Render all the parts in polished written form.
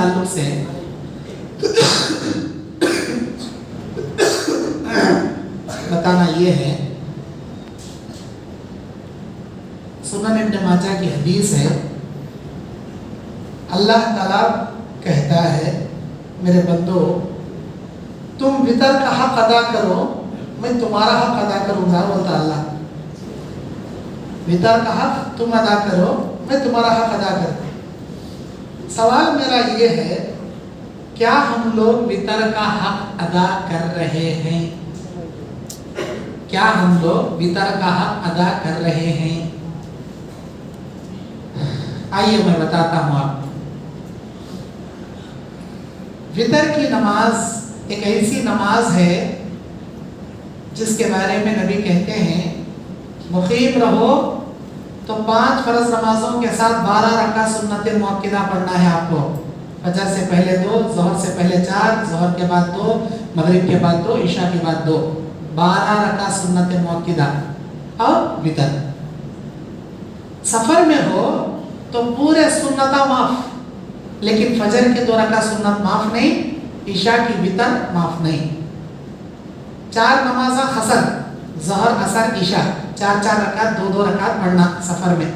ताल्लुक से बताना ये है, सुनन इब्न माजा की हदीस है, अल्लाह ताला कहता है मेरे बंदो तुम वितर का हक अदा करो, मैं तुम्हारा हक अदा करूंगा। बोलता अल्लाह, वितर का हक तुम अदा करो, मैं तुम्हारा हक अदा करूंगा। सवाल मेरा ये है, क्या हम लोग वितर का हक अदा कर रहे हैं? क्या हम लोग वितर का हक अदा कर रहे हैं? आइए मैं बताता हूं आपको। वितर की नमाज एक ऐसी नमाज है जिसके बारे में नबी कहते हैं मुकीम रहो तो 5 फर्ज नमाजों के साथ 12 रकात सुन्नत मुअक्किदा पढ़ना है आपको। फजर से पहले 2, ज़ोहर से पहले 4, ज़ोहर के बाद 2, मगरिब के बाद 2, इशा के बाद 2, 12 रकात सुन्नत मुअक्किदा और वितर। सफर में हो तो पूरे सुन्नता माफ, लेकिन फजर के 2 रकात सुन्नत माफ नहीं, इशा की वितर माफ नहीं। 4 नमाज़ा खसर, ज़हर असर इशा, 4 रकात 2 रकात पढ़ना सफर में।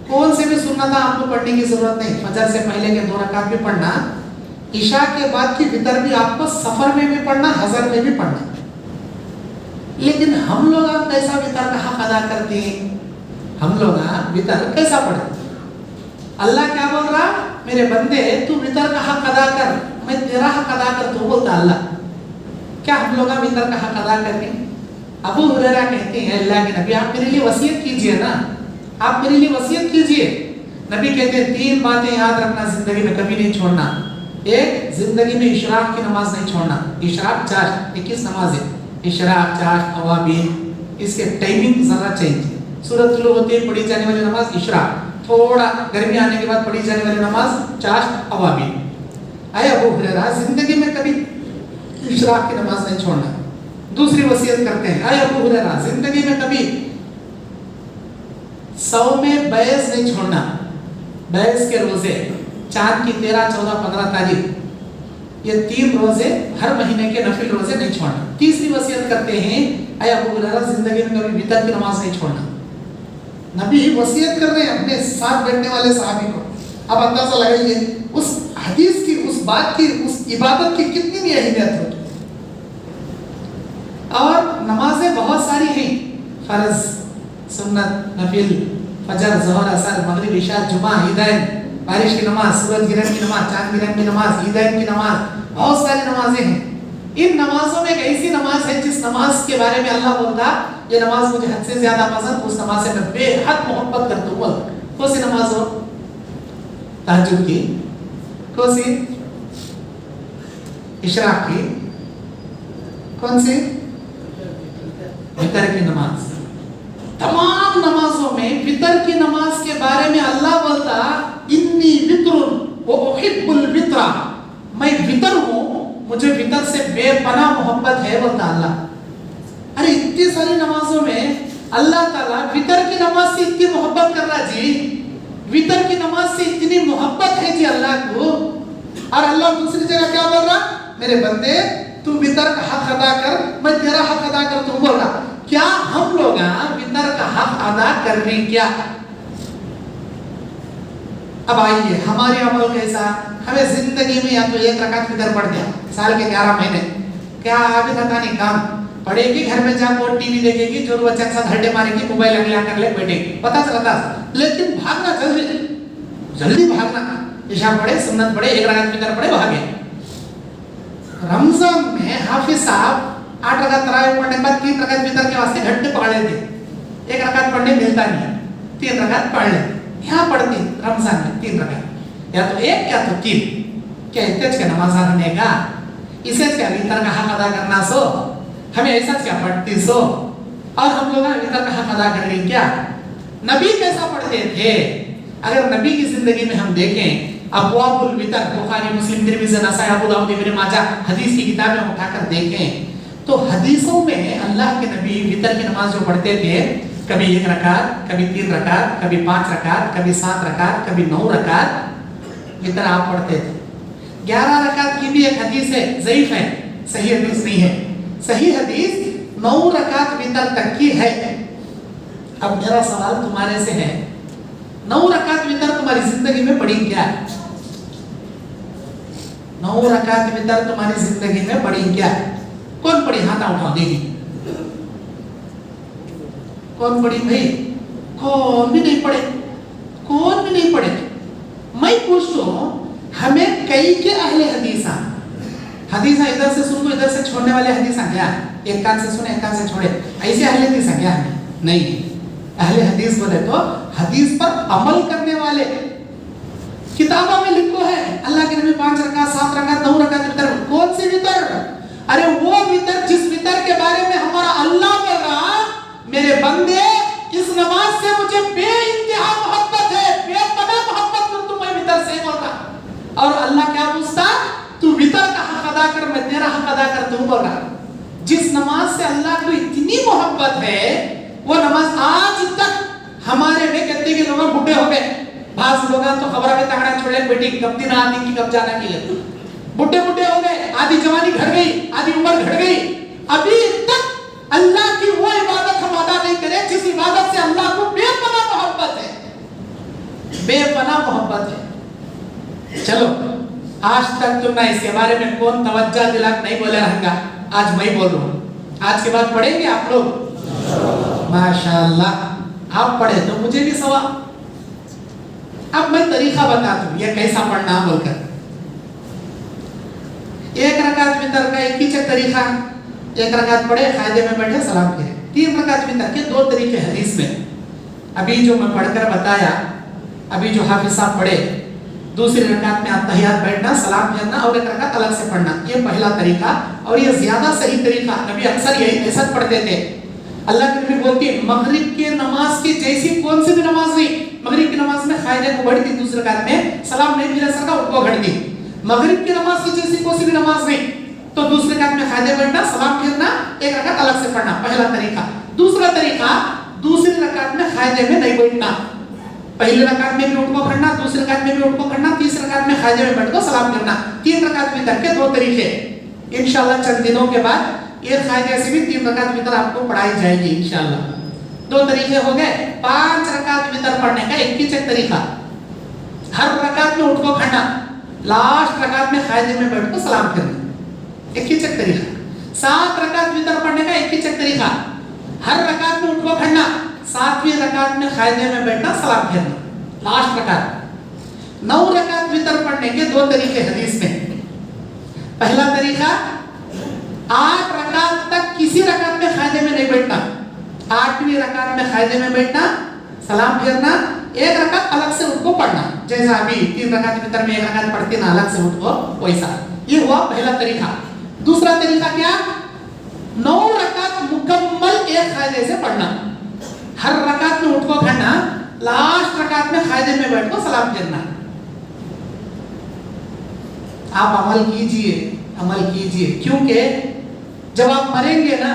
कौन से भी सुन्नता आपको पढ़ने की जरूरत नहीं, फजर से पहले के 2 रकात भी पढ़ना, इशा के बाद की वितर भी आपको सफर में भी पढ़ना, हजर में भी पढ़ना। लेकिन हम लोग आप कैसा वितर का हक अदा करते हैं? हम लोग वितर कैसा पढ़ते? अल्लाह क्या बोल रहा, मेरे बंदे तू वितर का हक अदा कर, मैं तेरा हक अदा कर। तो बोलता अल्लाह, क्या हम लोग वितर का हक अदा करते हैं? अबू हुरैरा कहते हैं अल्लाह के नबी आप मेरे लिए वसीयत कीजिए ना, आप मेरे लिए वसीयत कीजिए। नबी कहते हैं 3 बातें याद रखना जिंदगी में कभी नहीं छोड़ना। एक, जिंदगी में इशराक की नमाज नहीं छोड़ना। इशराक 4, 21 नमाज है, इशराक 4 अवाबीन, इसके टाइमिंग जरा चेंज। सूरत तुलू होती है पढ़ी जाने वाली नमाज इशराक, थोड़ा गर्मी आने के बाद पढ़ी जाने वाली नमाज 4 अवाबीन। आए अबू हुरैरा जिंदगी में कभी इशराक की नमाज नहीं छोड़ना। दूसरी वसीयत करते हैं, आए अबू हुरैरा जिंदगी में कभी 100 में बैस नहीं छोड़ना। बैस के रोजे, चांद की 13, 14, 15 तारीख, ये 3 रोजे हर महीने के नफिल रोजे नहीं छोड़ना। तीसरी वसीयत करते हैं, आए अबू हुरैरा जिंदगी में कभी वितर की नमाज नहीं छोड़ना। नबी वसीयत कर रहे हैं अपने साथ बैठने वाले सहाबी को। अब अंदाजा लगाइए उस हदीस की, उस बात की, उस इबादत की कितनी भी अहमियत होगी। और नमाजें बहुत सारी हैं, फर्ज, सुन्नत, नफिल, फजर, ज़ोहर, असर, मगरिब, इशा, जुमा, ईदैन, बारिश की नमाज, सूरज गिरन की नमाज, चांद गिरन की नमाज, ईदैन की नमाज, बहुत सारी नमाजें हैं। इन नमाजों में एक ऐसी नमाज है जिस नमाज के बारे में अल्लाह बोलता ये नमाज मुझे हद से ज्यादा पसंद, उस नमाज से मैं बेहद मोहब्बत करता हूँ। कौन सी नमाज हो? तहज्जुद की। कौन सी? इशराक की। कौन सी? वितर की नमाज। तमाम नमाजों में वितर की नमाज के बारे में अल्लाह बोलता इन्नी वित्रुन व उहिब्बुल वित्रा, मैं वितर हूँ, मुझे वितर से बेपनाह मोहब्बत है, बोलता अल्लाह। अरे इतनी सारी नमाजों में अल्लाह ताला वितर की नमाज से इतनी मोहब्बत कर रहा जी, वितर की नमाज से इतनी मोहब्बत है जी अल्लाह को। और अल्लाह दूसरी जगह क्या बोल रहा, मेरे बंदे तू वितर का हक अदा कर, मैं तेरा हक अदा कर। तू बोल रहा क्या हम लोग वितर का हक अदा कर रहे हैं क्या? अब आइए हमारे अमल कैसा? हमें जिंदगी में या तो 1 रकात वितर पढ़ दिया, साल के 11 महीने, क्या अभी था नहीं काम, पढ़ेगी घर में जाकर टीवी देखेगी, जो बच्चा के साथ हड्डे मारेगी, मोबाइल अगला कर ले बैठेगी, पता चला था। लेकिन भागना जल्दी जल्दी भागना, इशा पढ़े, सुन्नत पढ़े, 1 रकात वितर पढ़े, भागे। रमजान में हाफिज साहब 8 रकात तरावी पढ़ने के बाद 3 रकात वितर के वास्ते घंटे पढ़ लेते, 1 रकात पढ़ने मिलता नहीं, 3 रकात पढ़ ले। यहाँ पढ़ती रमजान में 3 रकात, या तो 1 या तो 3। क्या इतने के नमाज आने का, इसे क्या वितर का हक अदा करना सो, हमें ऐसा क्या पढ़ती सो, और हम लोग वितर का हक अदा कर रहे क्या? नबी कैसा पढ़ते थे? अगर नबी की जिंदगी में हम देखें, अबवाबुल वितर, बुखारी, मुस्लिम, तिरमिज़ी, नसाई, अबू दाऊद, इब्न माजा, हदीस की किताबें उठाकर देखें तो हदीसों में अल्लाह के नबी वितर की नमाज जो पढ़ते थे, कभी 1 रकात, कभी 3 रकात, कभी 5 रकात, कभी 7 रकात, कभी 9 रकात वितर आप पढ़ते थे। 11 रकात की भी एक हदीस है, ज़ईफ है, सही हदीस नहीं है। सही हदीस 9 रकात वितर तक की है। अब मेरा सवाल तुम्हारे से है, 9 रकात वितर तुम्हारी जिंदगी में पड़ी क्या? 9 रकात वितर तुम्हारी जिंदगी में पड़ी क्या? कौन पड़ी? हाथ उठाओ, देखिए कौन पड़ी भाई? कौन भी नहीं पड़े, कौन भी नहीं पड़े। मैं पूछूं, हमें कई के अहले हदीसा इधर से सुन इधर से छोड़ने वाले हदीसा क्या? एक कान से सुने एक कान से छोड़े, ऐसे अहले हदीसा क्या? हमें नहीं। अहले हदीस बोले तो हदीस पर अमल करने वाले। किताबों में लिखो है अल्लाह के नबी 5 रकात 7 रकात 9 रकात वितर। कौन सी वितर? अरे वो वितर जिस वितर के बारे में हमारा अल्लाह बोल रहा, मेरे बंदे इस नमाज से मुझे बेइंतहा मोहब्बत है, बेपनाह मोहब्बत कर, तुम मैं वितर से बोल रहा। और अल्लाह क्या पूछता? तू वितर का हक अदा कर, मैं तेरा हक अदा कर, तू बोल रहा। जिस नमाज से अल्लाह को इतनी मोहब्बत है, वो नमाज आज तक हमारे में कहते कि लोग बुढ़े हो गए, भास लोग तो खबर में तगड़ा छोड़े बेटी कब दिन आती की कब जाना की, बुढ़े हो गए, आधी जवानी घट गई, आधी उम्र घट गई, अभी तक अल्लाह की वो इबादत हम अदा नहीं करें जिस इबादत से अल्लाह को बेपनाह मोहब्बत है, बेपनाह मोहब्बत है। चलो आज तक तुम ना इसके बारे में कौन तवज्जो दिला नहीं बोले रहेगा, आज मैं बोल रहा हूँ। आज के बाद पढ़ेंगे आप लोग, माशाअल्लाह आप पढ़े तो मुझे भी सवाब। अब मैं तरीका बताता हूँ ये कैसा पढ़ना बोलकर। 1 रकात वितर का एक ही तरीका, 1 रकात पढ़े, कायदे में बैठे, सलाम किए। 3 रकात वितर के 2 तरीके हदीस में। अभी जो मैं पढ़कर बताया, अभी जो हाफिज साहब पढ़े, दूसरी रकात में अत्तहियात बैठना, सलाम फेरना और 1 रकात अलग से पढ़ना, ये पहला तरीका और ये ज्यादा सही तरीका। नबी अक्सर यही ऐसा पढ़ते थे। अल्लाह के नबी बोलते हैं मगरिब के नमाज की जैसी कौन सी भी नमाज नहीं। मगरिब की नमाज में कायदे को बढ़ दी, दूसरी रकात में सलाम नहीं फिर सका, उनको घट दी। मगरिब की नमाज की जैसी कोई सी भी नमाज नहीं, तो दूसरी रकात में कायदे बैठना, सलाम फेरना, 1 रकात अलग से पढ़ना, पहला तरीका। दूसरा तरीका, दूसरी रकात में कायदे में नहीं बैठना, पहली रकात में भी उठ को खड़ना, दूसरी रकात में भी उठ को खड़ना, तीसरी रकात में कायदे में बैठ को सलाम करना। 3 रकात वितर के 2 तरीके। इंशाल्लाह चंद दिनों के बाद ये कायदे से भी 3 रकात वितर आपको पढ़ाई जाएगी इंशाल्लाह। 2 तरीके हो गए। 5 रकात वितर पढ़ने का एक ही तरीका, हर रकात में उठ को खड़ना, लास्ट रकात में कायदे में बैठ को सलाम करना, एक ही तरीका। 7 रकात वितर पढ़ने का एक ही तरीका, हर रकात में उठ को खड़ना, 7वीं रकात में कायदे में बैठना, सलाम फेरना, लास्ट रकात। 9 रकात वितर पढ़ने के 2 तरीके हदीस में। पहला तरीका, 8 रकात तक किसी रकात में कायदे में नहीं बैठना, 8वीं रकात में कायदे में बैठना, सलाम फेरना, 1 रकात अलग से उठ को पढ़ना, जैसा अभी 3 रकात वितर में 1 रकात पढ़ते ना अलग से उठ को, वैसा। ये हुआ पहला तरीका। दूसरा तरीका क्या? 9 रकात मुकम्मल एक कायदे से पढ़ना, हर रकात में उठ को खड़ना, लास्ट रकात में कायदे में बैठ को सलाम फेरना। आप अमल कीजिए, क्योंकि जब आप मरेंगे ना,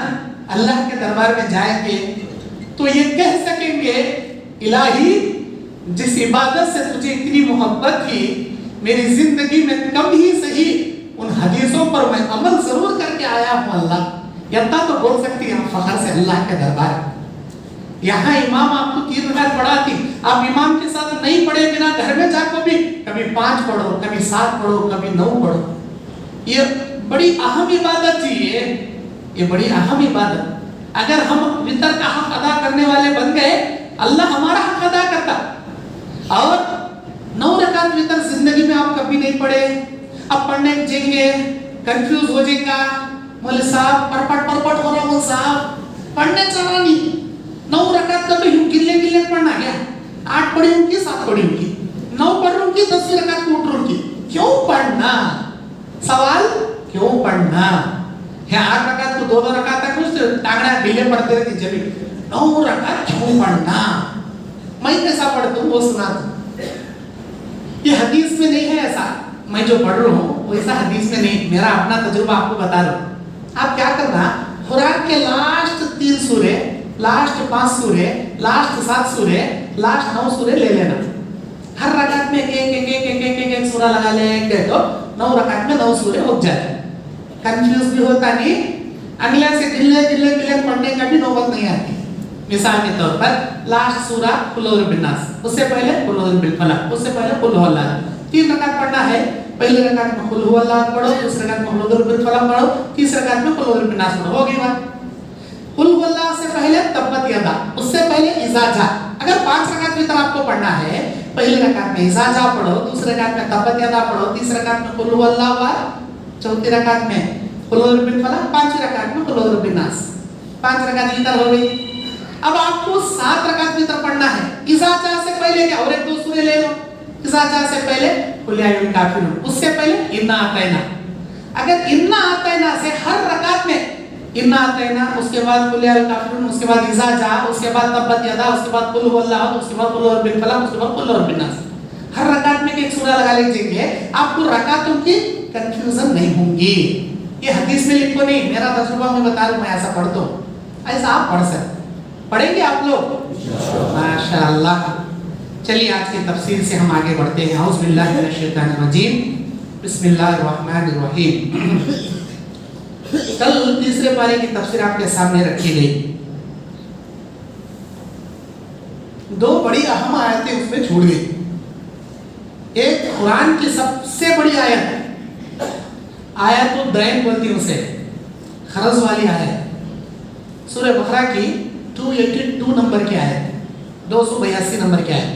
अल्लाह के दरबार में जाएंगे तो ये कह सकेंगे इलाही जिस इबादत से तुझे इतनी मोहब्बत थी, मेरी जिंदगी में कम ही सही उन हदीसों पर मैं अमल जरूर करके आया हूँ अल्लाह। इतना तो बोल सकती हैं फखर से अल्लाह के दरबार में। यहाँ इमाम आपको 3 रकात पढ़ाती, आप इमाम के साथ नहीं पढ़े बिना घर में जाकर भी कभी 5 पढ़ो, कभी 7 पढ़ो, कभी 9 पढ़ो। ये बड़ी अहम इबादत थी, ये बड़ी अहम इबादत। अगर हम वितर का हक अदा करने वाले बन गए, अल्लाह हमारा हक अदा करता। और 9 रकात वितर जिंदगी में आप कभी नहीं पढ़े, अब पढ़ने जाएंगे कंफ्यूज हो जाएगा, मौलवी साहब परपट हो रहा, मौलवी साहब पढ़ने चला नहीं। 9 रकात का तो यूं गिल्ले पढ़ना क्या, 8 पढ़ी उनकी, 7 पढ़ी उनकी, 9 पढ़ रही उनकी, 10वीं रकात को उठ रही, क्यों पढ़ना? सवाल क्यों पढ़ना है? 8 रकात को 2 रकात तक कुछ टांगड़ा ढीले पढ़ते रहते, जब 9 रकात क्यों पढ़ना? मैं कैसा पढ़ता हूँ वो सुना दूं। ये हदीस में नहीं है ऐसा, मैं जो पढ़ रहा हूँ वैसा हदीस में नहीं, मेरा अपना तजुर्बा आपको बता रहा हूँ। आप क्या करना, खुराक के लास्ट 3 सूरे, लास्ट 5 सूरे, लास्ट 7 सूरे, लास्ट 9 सूरे ले लेना। हर रकात में एक सूरा लगा ले, तो 9 रकात में 9 सूरे हो जाते, कंफ्यूज भी होता नहीं, अगले से गिले पढ़ने का भी नौबत नहीं आती। मिसाल के तौर पर लास्ट सूरा कुल और बिन्नास, उससे पहले कुल और बिल फलक, उससे पहले कुल हुवल्लाह, 3 रकात पढ़ना है। पहली रकात में कुल हुवल्लाह पढ़ो, दूसरी रकात में कुल और बिल फलक पढ़ो, तीसरी रकात में कुल और बिन्नास पढ़ो, हो गई बात। कुल हुवल्लाह से पहले तब्बत यदा, उससे पहले इज़ा जा। अगर 5 रकात की तरह आपको पढ़ना है, पहली रकात में इज़ा जा पढ़ो, दूसरी रकात में तब्बत यदा पढ़ो, तीसरी रकात में कुल हुवल्लाह अहद, चौथी रकात में कुल और बिल फलक, पांचवी रकात में कुल और बिन्नास। 5 रकात की तरह हो गई। अब आपको 7 रकात की तरह पढ़ना है। इज़ा जा से पहले क्या, और एक 2 सूरे ले लो। इज़ा जा से पहले कुल या अय्युहल काफिरून, उससे पहले इन्ना आतैना। अगर इन्ना आतैना से हर रकात में इन्ना आतैना, उसके बाद कुल या अय्युहल काफिरून, उसके बाद इज़ा जा, उसके बाद तब्बत यदा, उसके बाद कुल हुवल्लाह, उसके बाद कुल और बिल फलक, उसके बाद कुल और बिन्नास, हर रकात में एक सूरा लगा लीजिए, आपको रकातों की कंफ्यूजन नहीं होंगी। ये हदीस में लिखो नहीं, मेरा तजुर्बा मैं बता रहा हूं, मैं ऐसा पढ़ता हूं, ऐसा आप पढ़ सकते, पढ़ेंगे आप लोग माशाअल्लाह। चलिए आज की तफसीर से हम आगे बढ़ते हैं। औज़ु बिल्लाहि मिनश शैतानिर रजीम, बिस्मिल्लाहिर रहमानिर रहीम। कल तीसरे पारे की तफसीर आपके सामने रखी गई, 2 बड़ी अहम आयतें उसमें छूट गई। एक कुरान की सबसे बड़ी आयत, आयतुद दैन बोलती है उसे, खरज वाली आयत, सूरह बकरा की 282 नंबर की आयत, 282 नंबर की आयत।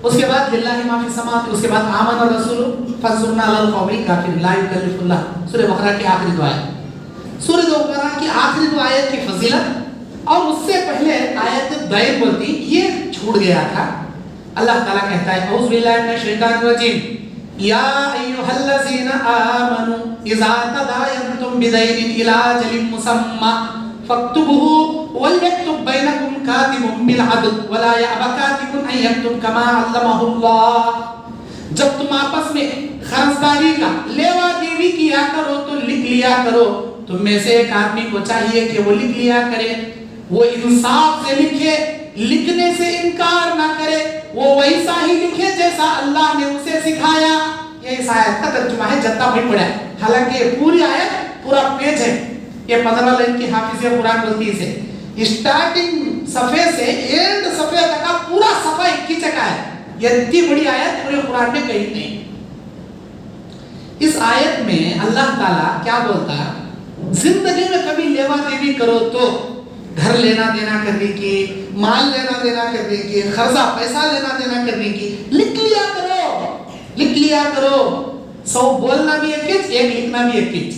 उसके बाद लिल्लाहि मा फिस समावाति, उसके बाद आमन रसूल फंसुरना अलल कौमिल काफिरीन ला युकल्लिफुल्लाह, सूरह बकरा की आखिरी 2 आयत। सूरह बकरा की आखिरी 2 आयत की फजीलत और उससे पहले आयत दैन बोलती, ये छूट गया था। अल्लाह ताला कहता है औज़ु बिल्लाहि मिनश शैतानिर रजीम, या अय्युहल्लज़ीना आमनू इज़ा तदायनतुम बिदैनिन इला अजलिन मुसम्मा फक्तुबूहु वलयक्तुब बैनकुम कातिबुन बिल अदल वला यअबा कातिबुन अन यक्तुब कमा अल्लमहुल्लाह। जब तुम आपस में खर्चदारी का लेवा देवी किया करो तो लिख लिया करो। तुम में से एक आदमी को चाहिए कि वो लिख लिया करे, वो इंसाफ से लिखे, लिखने से इनकार ना करे, वो वैसा ही लिखे जैसा अल्लाह ने उसे सिखाया। ये इस आयत का तर्जुमा है, जत्ता भाई पढ़ा, हालांकि पूरी आयत पूरा पेज है, ये 15 लाइन की हाफिज़े कुरान बोलती है इसे। स्टार्टिंग सफे से एंड सफे तक का पूरा सफा एक ही जगह है। ये इतनी बड़ी आयत पूरे कुरान में कहीं नहीं। इस आयत में अल्लाह ताला क्या बोलता है, जिंदगी में कभी लेवा देवी करो तो घर लेना देना करने की, माल लेना देना करने की, खर्चा पैसा लेना देना करने की, लिख लिया करो, लिख लिया करो। 100 बोलना भी एक चीज, 1 लिखना भी एक चीज।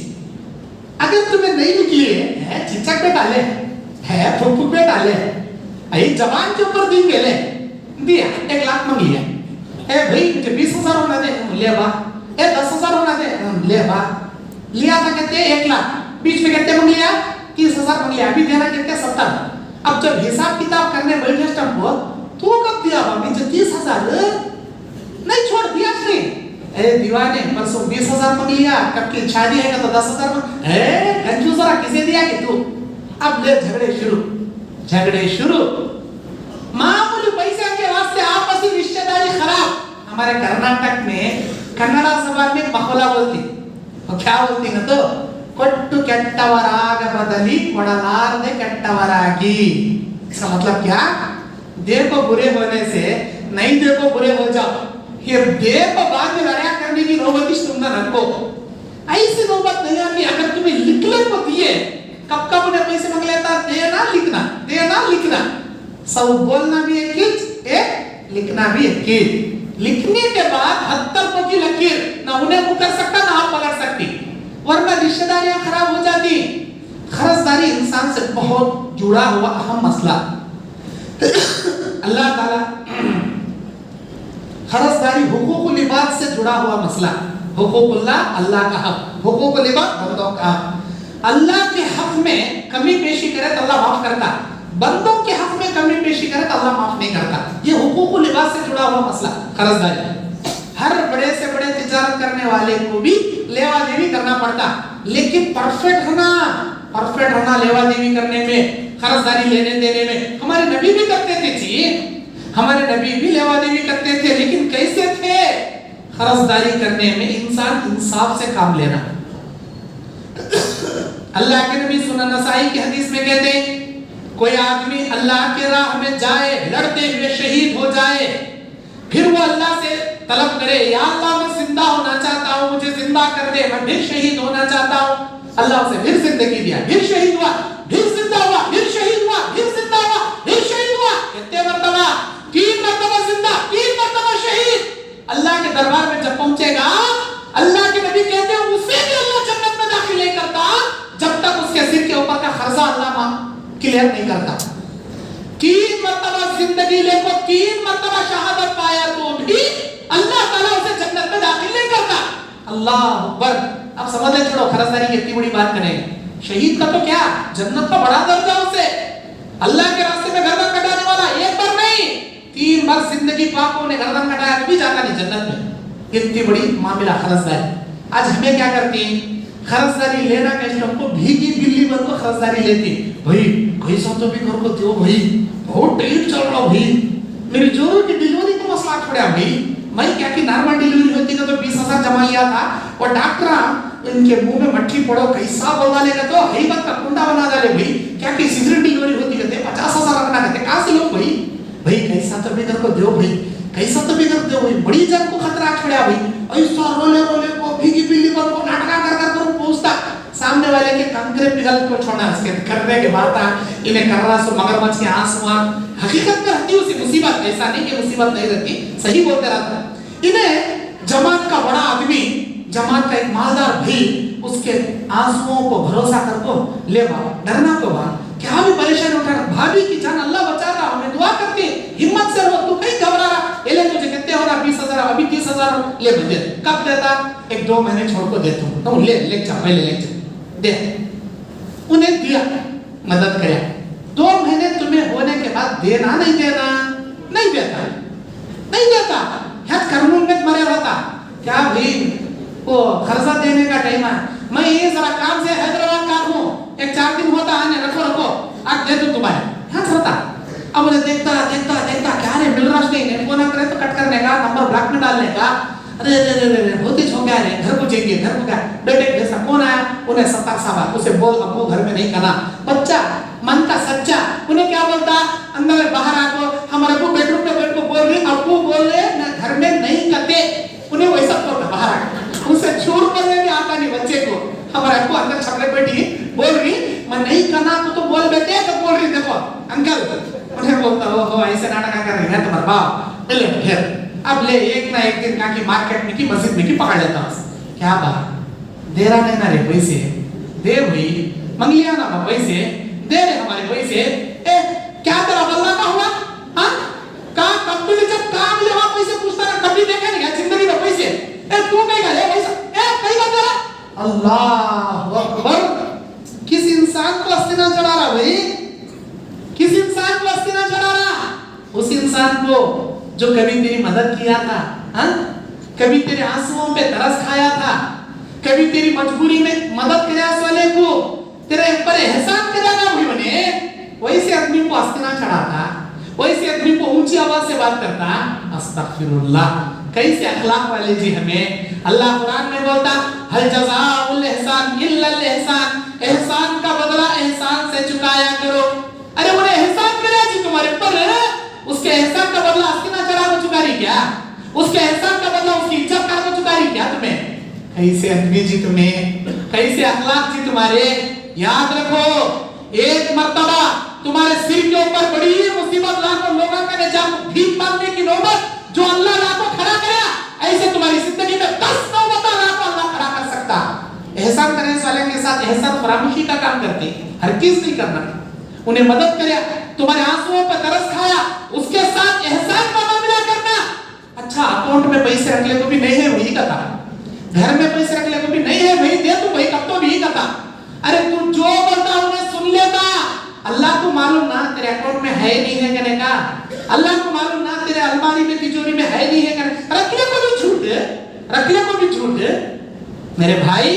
अगर तुम्हें नहीं लिख लिए है, चिचक पे डाले है, फुक पे डाले है, जवान के ऊपर दिन गेले दिया 1 लाख मांग लिया, ए भाई मुझे 20,000 होना दे, ले बा, 10,000 होना दे, ले बा, लिया था कहते 1 लाख, बीच में कहते मांग लिया 30,000 मांग लिया, अभी देना कहते 70। अब जब हिसाब किताब करने बैठे स्टम्प को, तू कब दिया बाबी, जब 30,000 नहीं छोड़ दिया नहीं, अरे दीवाने परसों 20,000 मांग लिया, कब की शादी है तो 10,000 मांग, कंजूस जरा किसे दिया कि तू। अब ले झगड़े शुरू, झगड़े शुरू, मामूली पैसे के वास्ते आपसी रिश्तेदारी खराब। हमारे कर्नाटक में कन्नड़ा जबान में मखौला बोलती, और क्या बोलती ना तो ಕೊಟ್ಟು ಕೆಟ್ಟವರಾಗ ಬದಲಿ ಕೊಡಲಾರದೆ ಕೆಟ್ಟವರಾಗಿ। इसका मतलब क्या, देखो बुरे होने से नहीं देखो बुरे हो जाओ। ये देखो बाद में लड़ाई करने की नौबत तुम ना रखो, ऐसी नौबत नहीं आती। अगर तुम्हें लिखने को दिए, कब कब उन्हें पैसे मांग लेता, देना लिखना, देना लिखना, सब बोलना भी एक चीज, एक लिखना भी एक चीज। लिखने के बाद 70 की लकीर, ना उन्हें मुकर सकता ना आप पकड़ सकती, वरना रिश्तेदारियां खराब हो जाती। खर्चदारी इंसान से बहुत जुड़ा हुआ अहम मसला। अल्लाह ताला खर्चदारी हुकूकुल इबाद से जुड़ा हुआ मसला। हुकूकुल्लाह, अल्लाह का हक, हुकूकुल इबाद, बंदों का हक। अल्लाह के हक में कमी पेशी करे तो अल्लाह माफ करता, बंदों के हक में कमी पेशी करे तो अल्लाह माफ नहीं करता। ये हुकूकुल इबाद से जुड़ा हुआ मसला खर्चदारी। हर बड़े से बड़े तिजारत करने वाले को भी लेवा देवी करना पड़ता, लेकिन परफेक्ट रहना लेवा देवी करने में, खर्चदारी लेने देने में। हमारे नबी भी करते थे जी, हमारे नबी भी लेवा देवी करते थे, लेकिन कैसे थे, खर्चदारी करने में इंसान इंसाफ से काम लेना। अल्लाह के नबी सुनन नसाई की हदीस में कहते हैं, कोई आदमी अल्लाह के राह में जाए, लड़ते हुए शहीद हो जाए, फिर वो अल्लाह से तलब करे, या अल्लाह मैं जिंदा होना चाहता हूँ, मुझे जिंदा कर दे, मैं फिर शहीद होना चाहता हूँ। अल्लाह उसे फिर जिंदगी दिया, फिर शहीद हुआ, फिर जिंदा हुआ, फिर शहीद हुआ, फिर जिंदा हुआ, फिर शहीद हुआ। कितने मर्तबा? 3 मर्तबा जिंदा, 3 मर्तबा शहीद। अल्लाह के दरबार में जब पहुंचेगा, अल्लाह के नबी कहते हैं उसे भी अल्लाह जन्नत में दाखिल नहीं करता जब तक उसके सिर के ऊपर का खर्चा अल्लाह क्लियर नहीं करता। 3 मर्तबा जिंदगी लेको, 3 मर्तबा शहादत पाया तो भी अल्लाह ताला उसे जन्नत में दाखिल नहीं करता। अल्लाह अकबर। अब समझ ले, छोड़ो खर्चदारी की इतनी बड़ी बात करें। शहीद का तो क्या, जन्नत का बड़ा दर्जा उसे। अल्लाह के रास्ते में गर्दन कटाने वाला एक बार नहीं, 3 बार जिंदगी पाक ने गर्दन कटाया कभी जाता नहीं जन्नत में। इतनी बड़ी मामला खर्चदारी। आज हमें क्या करती है, खर्चदारी लेना कैसे, हमको भीगी बिल्ली बन को खर्चदारी लेती। भाई कैसा तो भी घर को दो भाई, बहुत टाइट चल रहा भाई, मेरी जोरों की डिलीवरी को मसला छोड़ा भाई। मैं क्या कि नॉर्मल डिलीवरी होती है तो 20,000 जमा लिया था, और डॉक्टर इनके मुंह में मट्ठी पड़ो कैसा बोलवा लेगा तो हेबत का कुंडा बना डाले भाई। क्या कि सीजन डिलीवरी होती कहते 50,000 रखना कहते, कहां से लो भाई। भाई कैसा तो भी घर को दो भाई, कैसा तो भी कर दो भाई, बड़ी जान को खतरा छोड़ा भाई। ऐसा रोले रोले को भीगी बिल्ली पर को नाटका कर कर कर पूछता, सामने वाले के कंकरे पिघल को छोड़ा उसके करने के बाद इन्हें कर रहा सो मगरमच्छ के आंसू। हकीकत में रहती उसी मुसीबत, ऐसा नहीं कि मुसीबत नहीं रहती, सही बोलते रहता। इन्हें जमात का बड़ा आदमी, जमात का एक मालदार भाई उसके आंसुओं को भरोसा कर को ले बाबा, डरना को बाबा, क्या भी परेशानी उठा, भाभी की जान अल्लाह बचा रहा, हमें दुआ करती, हिम्मत से रहो, तू कहीं घबरा रहा, ये ले तुझे कितने हो रहा, 20,000, अभी 30,000 ले मुझे, कब देता, 1-2 महीने छोड़ को देता हूँ, तो ले जा, पहले ले जा, दे। उन्हें दिया, मदद करे। 2 महीने तुम्हें होने के बाद देना नहीं देना, नहीं देता, नहीं देता, याद कानून में मरे रहता। क्या भाई वो खर्चा देने का टाइम है, मैं ये जरा काम से हैदराबाद का हूँ, 1-4 दिन होता है, रखो आज दे दूं तुम्हारे, यहाँ रहता। अब मुझे देखता क्या रे मिल रहा नहीं, नेट को ना करे तो कट करने का, नंबर ब्लॉक में डालने का। अरे बहुत ही छोटा है, घर को चाहिए, घर को क्या बेटे जैसा कौन आया, उन्हें 70 साल, उसे बोल अम्मू घर में नहीं करना। बच्चा मन का सच्चा, उन्हें क्या बोलता, अंदर में बाहर आको, हमारे अब्बू बेडरूम में बैठ को बोल रही, अब्बू बोल रहे ना घर में नहीं करते, उन्हें वैसा बोलता बाहर आके, उनसे झूठ बोलने भी आता नहीं बच्चे को। हमारे अब्बू अंदर छपड़े बैठी बोल रही, मैं नहीं करना तो बोल बेटे, तो बोल रही देखो अंकल, उन्हें बोलता हो ऐसे नाटक कर रही है तुम्हारा बाप, ले फिर अब ले एक ना एक दिन का कि मार्केट में की मस्जिद में की पकड़ लेता हूँ। क्या बात, दे रहा नहीं ना रे पैसे, दे भाई, मंग लिया ना पैसे, दे रहे हमारे पैसे। ए क्या तेरा बल्ला का हुआ, हाँ काम कंपनी जब काम ले वहाँ पैसे पूछता ना, कभी देखा नहीं क्या जिंदगी में पैसे, ए तू नहीं का ले पैसा, ए कहीं का तेरा, अल्लाह अकबर। किस इंसान को अस्तिना चढ़ा रहा भाई, किस इंसान को अस्तिना चढ़ा रहा, उस इंसान को जो कभी तेरी मदद किया था, हाँ? कभी तेरे आंसुओं पे तरस खाया था, कभी तेरी मजबूरी में मदद किया वाले को, तेरे ऊपर एहसान किया ना हुई बने, वैसे आदमी को अस्तिना चढ़ाता, वैसे आदमी को ऊंची आवाज से बात करता। अस्तगफिरुल्लाह, कैसे अखलाक वाले जी हमें। अल्लाह कुरान में बोलता, हल जज़ाउल एहसान इल्लल एहसान, एहसान का बदला एहसान से चुकाया करो। अरे उन्हें एहसान किया जी तुम्हारे ऊपर, उसके एहसान का बदला अस्तिना चढ़ा को चुका रही क्या, उसके एहसान का बदला उसकी इज्जत का को चुका रही क्या तुम्हें। कैसे आदमी जी तुम्हें, कैसे अखलाक जी तुम्हारे। याद रखो, एक मर्तबा तुम्हारे सिर के ऊपर बड़ी मुसीबत लाखों लोगों का निजाम भीख मांगने की नौबत जो अल्लाह लाखों खड़ा कराया, ऐसे तुम्हारी जिंदगी में 10 नौबत लाखों अल्लाह खड़ा कर सकता। एहसान करने वाले के साथ एहसान फरामोशी का काम करते, हर चीज नहीं करना, उन्हें मदद करे, तुम्हारे आंसुओं पर तरस खाया, उसके साथ एहसान का मामला करना। अच्छा अकाउंट में पैसे रख ले तो भी नहीं है वही कथा, घर में पैसे रख ले तो भी नहीं है वही दे तो वही कब तो भी कथा। अरे तू जो बोलता उन्हें सुन लेता, अल्लाह को मालूम ना तेरे अकाउंट में है नहीं है कहने का, अल्लाह को मालूम ना तेरे अलमारी में तिजोरी में है नहीं है कहने, रखने को भी झूठ, रखने को भी झूठ। मेरे भाई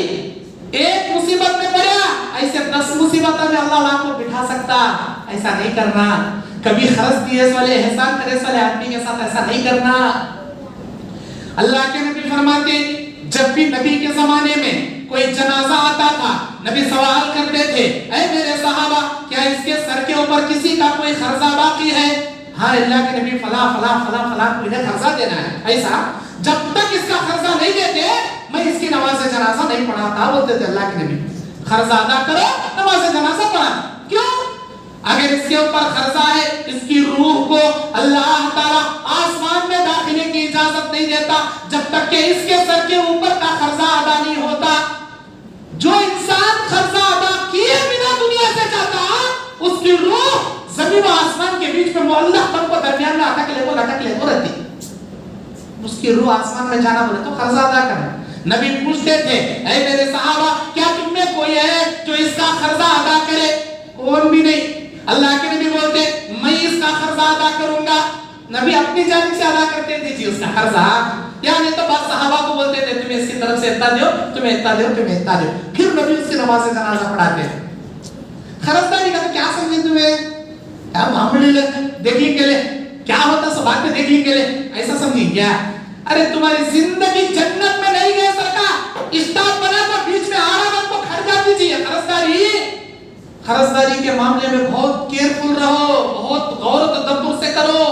एक मुसीबत में पड़ा, ऐसे 10 मुसीबत में अल्लाह आपको बिठा सकता, ऐसा नहीं करना। कभी खर्च दिए वाले एहसान करे वाले आदमी के साथ ऐसा नहीं करना। اللہ کے نبی فرماتے جب بھی نبی کے زمانے میں کوئی جنازہ آتا تھا نبی سوال کرتے تھے اے میرے صحابہ کیا اس کے سر کے اوپر کسی کا کوئی قرضہ باقی ہے؟ ہاں اللہ کے نبی فلاں فلاں فلاں فلاں کو انہیں قرضہ دینا ہے ایسا جب تک اس کا قرضہ نہیں دیتے میں اس کی نماز جنازہ نہیں پڑھاتا بولتے تھے اللہ کے نبی قرضہ ادا کرو نماز جنازہ پڑھا کیوں؟ اگر اس کے اوپر قرضہ ہے اس کی روح کو اللہ تعالیٰ آسمان میں داخلے کی اجازت نہیں دیتا جب تک کہ اس کے سر کے اوپر کا قرضہ ادا نہیں ہوتا. جو انسان قرضہ ادا کیے بنا دنیا سے جاتا اس کی روح زمین و آسمان کے بیچ میں معلق تن کو درمیان میں لٹک لے کو رہتی. اس کی روح آسمان میں جانا بولے تو قرضہ ادا کرنا. نبی پوچھتے تھے اے میرے صحابہ کیا تم میں کوئی ہے جو اس کا قرضہ ادا کرے؟ کون بھی نہیں. اللہ کے نبی بولتے میں اس کا قرضہ ادا کروں گا. نبی اپنی جانب سے ادا کرتے تھے جی اس کا قرضہ یعنی تو بعض صحابہ کو بولتے تھے تمہیں اس کی طرف سے اتنا دیو تمہیں اتنا دیو تمہیں اتنا دیو پھر نبی اس کی نماز جنازہ پڑھاتے ہیں. قرضداری کا تو کیا سمجھیں تمہیں کیا معاملے لے دیکھیں کے لے کیا ہوتا سو بات میں دیکھیں کے لے ایسا سمجھیں کیا؟ ارے تمہاری زندگی جنت میں نہیں گئے سرکار اسٹاپ بنا کر بیچ میں آرام کو کھڑ جاتی جی. قرضداری کے معاملے میں بہت کیئرفل رہو بہت غور و تدبر سے کرو.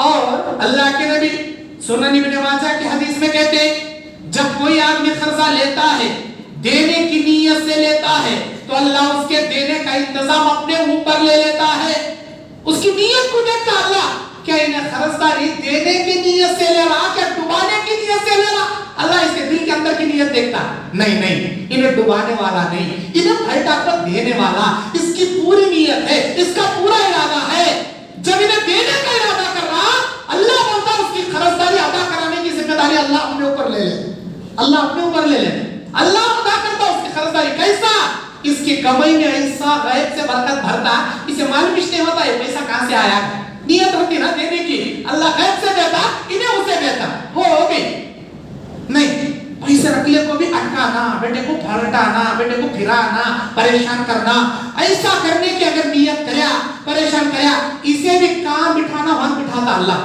اور اللہ کے نبی سنن ابن ماجہ کی حدیث میں کہتے ہیں جب کوئی آدمی قرضہ لیتا ہے دینے کی نیت سے لیتا ہے تو اللہ اس کے دینے کا انتظام اپنے اوپر لے لیتا ہے. اس کی نیت کو دیکھتا اللہ کیا انہیں قرضداری دینے کی نیت سے لے رہا کیا ڈبانے کی نیت سے لے رہا. اللہ اس کے دل کے اندر کی نیت دیکھتا نہیں انہیں ڈبانے والا نہیں انہیں پھلٹا کر دینے والا اس کی پوری نیت ہے اس کا پورا ارادہ ہے. جب انہیں دینے کا ارادہ کر رہا اللہ بولتا اس کی قرضداری ادا کرانے کی ذمہ داری اللہ اپنے اوپر لے لے. اللہ اپنے اوپر لے لے اللہ ادا کرتا اس کی قرضداری. کیسا؟ اس کی کمائی میں ایسا غیب سے برکت بھرتا اسے معلوم ہی نہیں ہوتا یہ پیسہ کہاں سے آیا. نیت ہوتی نا دینے کی اللہ غیب سے دیتا انہیں اسے دیتا وہ ہو گئی. نہیں پیسے رکھلے کو بھی اٹکانا بیٹے کو پھلٹانا بیٹے کو پھرانا پریشان کرنا ایسا کرنے کی اگر نیت کریا پریشان کریا اسے بھی کام بٹھانا وہاں بٹھاتا اللہ.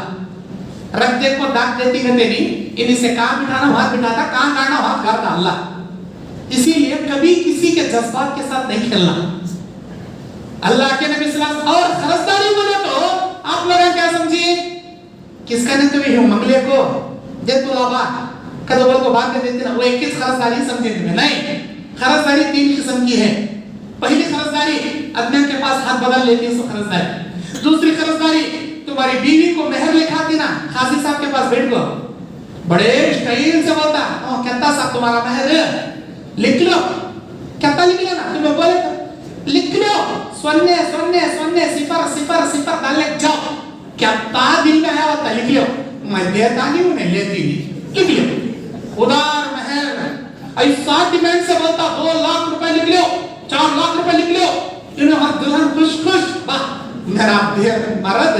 رکھ دے کو داغ دیتی گھتے نہیں انہیں سے کام بٹھانا وہاں بٹھاتا کام کرنا وہاں کرتا اللہ. اسی لیے کبھی کسی کے جذبات کے ساتھ نہیں کھیلنا. اللہ کے نبی صلی اللہ علیہ وسلم اور قرضداری بولے تو آپ لوگ کیا سمجھیے کس کا نہیں تمہیں ہوں منگلے کو دے تو لابا کدوبل کو بات دیتے نا وہ ایک کس قرضداری سمجھے تمہیں نہیں. قرضداری 3 قسم کی ہے. پہلی قرضداری آدمی کے پاس ہاتھ بدل لیتی ہے سو قرضداری. دوسری قرضداری تمہاری بیوی کو مہر لکھاتی نا قاضی صاحب کے پاس بیٹھ کو بڑے اسٹائل سے بولتا کہتا صاحب تمہارا مہر لکھ لو کہتا لکھ لینا تمہیں بولے لکھ لو سونے سونے سونے صفر صفر صفر ڈال لے جاؤ کہتا دل میں ہے وہ لکھ لو میں دیتا نہیں انہیں لیتی نہیں لکھ لو. ادار مہر ایسا ڈیمانڈ سے بولتا 2 لاکھ روپے لکھ لو 4 لاکھ روپے لکھ لو انہیں ہر دلہن خوش خوش میرا مرد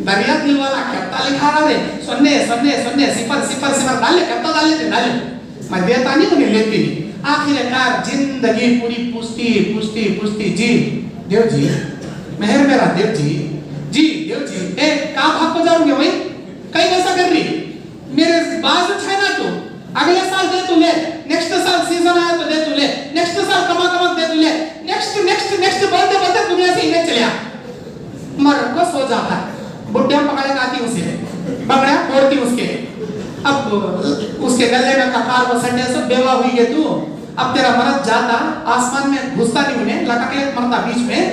دریا دل والا کہتا لکھا رہا دے سننے سننے سننے صفر صفر صفر ڈالے کہتا ڈالے تھے ڈالے میں دیتا نہیں انہیں لیتی نہیں. آخر کار زندگی پوری پوچھتی پوچھتی پوچھتی جی دیو جی مہر میرا دیو جی جی دیو جی اے کہاں بھاگ کو جاؤں گے بھائی کہیں ایسا کر رہی میرے باز اچھا نا تو اگلے سال دے تو لے نیکسٹ سال سیزن آیا تو دے تو لے نیکسٹ سال کما کما دے تو لے نیکسٹ نیکسٹ نیکسٹ بولتے بولتے دنیا سے انہیں چلیا مرد کو سو جاتا بڈھیاں پکڑے گاتی اسے بگڑیاں پھوڑتی اس کے اب اس کے گلے میں کپار بسنڈے سے بیوہ ہوئی ہے تو اب تیرا مرد جاتا آسمان میں گھستا نہیں انہیں لٹک لے مرتا بیچ میں